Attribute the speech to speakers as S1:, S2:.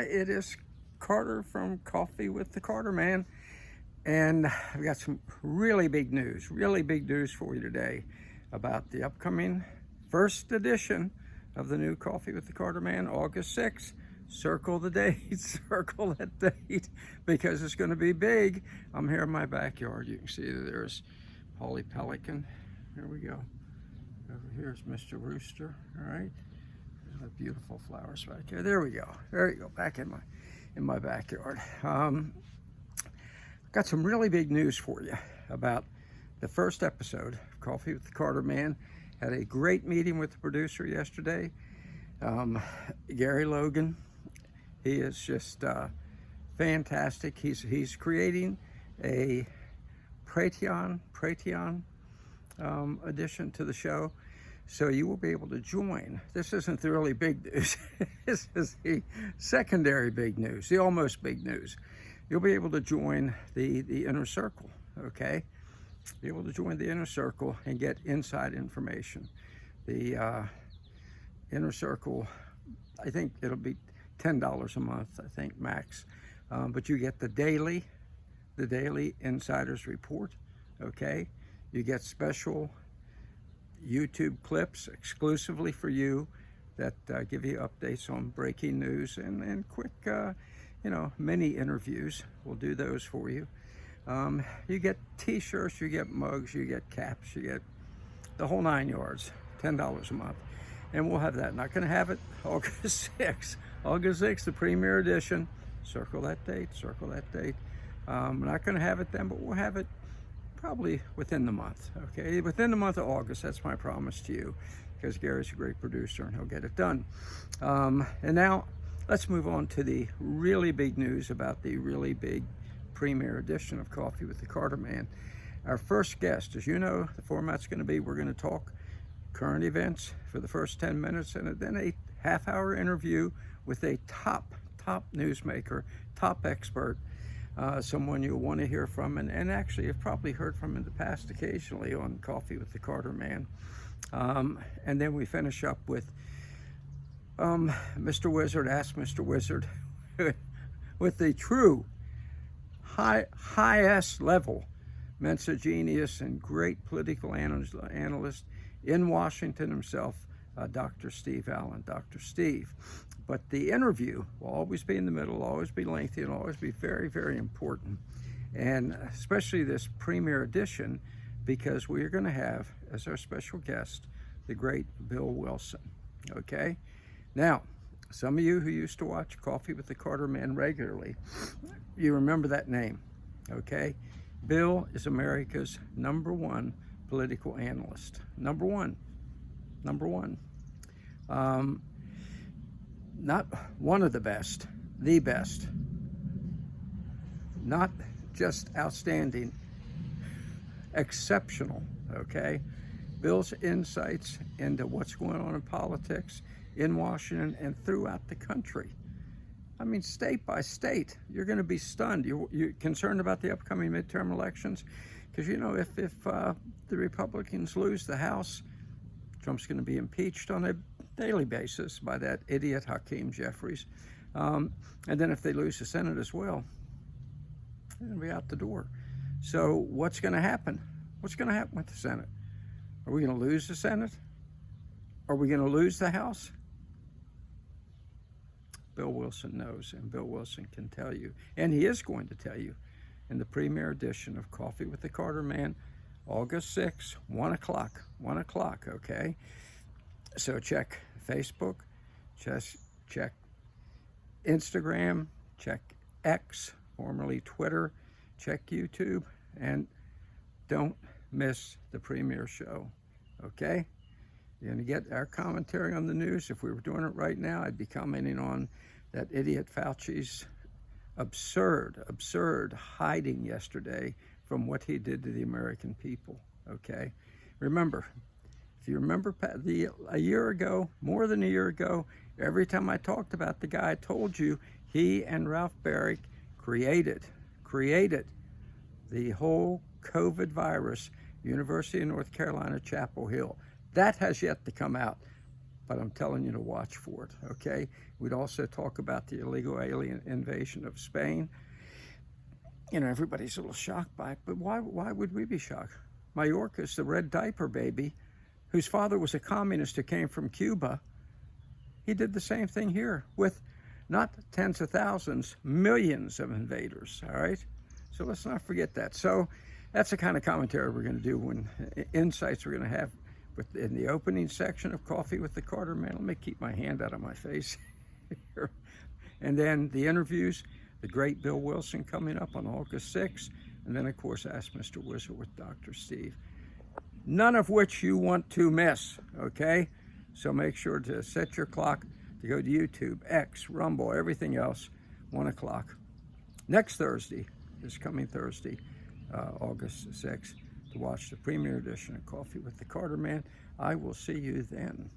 S1: It is Carter from Coffee with the Carterman, and I've got some really big news for you today about the upcoming first edition of the new Coffee with the Carterman, August 6th. Circle the date, circle that date, because it's going to be big. I'm here in my backyard. You can see there's Polly Pelican. Here we go. Over here is Mr. Rooster. All right. There's our beautiful flowers back here. There we go. There you go. Back in my backyard. Got some really big news for you about the first episode of Coffee with the Carterman. Had a great meeting with the producer yesterday, Gary Logan. He is just fantastic. He's creating a Patreon addition to the show, so you will be able to join. This isn't the really big news. This is the secondary big news, the almost big news. You'll be able to join the inner circle, okay? Be able to join the inner circle and get inside information. The inner circle, I think it'll be $10 a month, I think, max. But you get the daily insiders report, okay? You get special YouTube clips exclusively for you that give you updates on breaking news and quick, mini interviews. We'll do those for you. You get t-shirts, you get mugs, you get caps, you get the whole 9 yards, $10 a month. And we'll have that. Not going to have it August 6th. August 6th, the premiere edition. Circle that date, circle that date. We're not going to have it then, but we'll have it probably within the month, okay? Within the month of August, that's my promise to you, because Gary's a great producer and he'll get it done. And now, let's move on to the really big news about the really big premiere edition of Coffee with the Carterman. Our first guest, as you know, the format's going to be, we're going to talk current events for the first 10 minutes, and then a half-hour interview with a top newsmaker, top expert, someone you'll want to hear from, and actually you've probably heard from in the past occasionally on Coffee with the Carterman. And then we finish up with Mr. Wizard, Ask Mr. Wizard, with the true highest level Mensa genius and great political analyst in Washington himself, Dr. Steve Allen, Dr. Steve. But the interview will always be in the middle, always be lengthy, and always be very, very important. And especially this premiere edition, because we are going to have as our special guest the great Bill Wilson. Okay? Now, some of you who used to watch Coffee with the Carterman regularly, you remember that name. Okay? Bill is America's #1 political analyst. Number one. Not one of the best, the best. Not just outstanding, exceptional, okay? Bill's insights into what's going on in politics in Washington and throughout the country. I mean, state by state, you're going to be stunned. You're concerned about the upcoming midterm elections? Because, if the Republicans lose the House, Trump's going to be impeached on a daily basis by that idiot Hakeem Jeffries. And then if they lose the Senate as well, they're going to be out the door. So what's going to happen? What's going to happen with the Senate? Are we going to lose the Senate? Are we going to lose the House? Bill Wilson knows, and Bill Wilson can tell you, and he is going to tell you in the premiere edition of Coffee with the Carterman, August 6th, 1 o'clock, okay? So check Facebook, check Instagram, check X, formerly Twitter, check YouTube, and don't miss the premiere show, okay? You're gonna get our commentary on the news. If we were doing it right now, I'd be commenting on that idiot Fauci's absurd hiding yesterday from what he did to the American people, okay? Remember, if you remember a year ago, more than a year ago, every time I talked about the guy, I told you he and Ralph Baric created the whole COVID virus, University of North Carolina, Chapel Hill. That has yet to come out. but I'm telling you to watch for it, okay? We'd also talk about the illegal alien invasion of Spain. You know, everybody's a little shocked by it, but why would we be shocked? Mayorkas, the red diaper baby, whose father was a communist who came from Cuba, he did the same thing here with not tens of thousands, millions of invaders, all right? So let's not forget that. So that's the kind of commentary we're going to do, when insights we're going to have in the opening section of Coffee with the Carterman. Let me keep my hand out of my face here. And then the interviews, the great Bill Wilson coming up on August 6th, and then, of course, Ask Mr. Wizard with Dr. Steve. None of which you want to miss, okay? So make sure to set your clock to go to YouTube, X, Rumble, everything else, 1 o'clock. Next Thursday, this coming Thursday, August 6th, to watch the premiere edition of Coffee with the Carterman. I will see you then.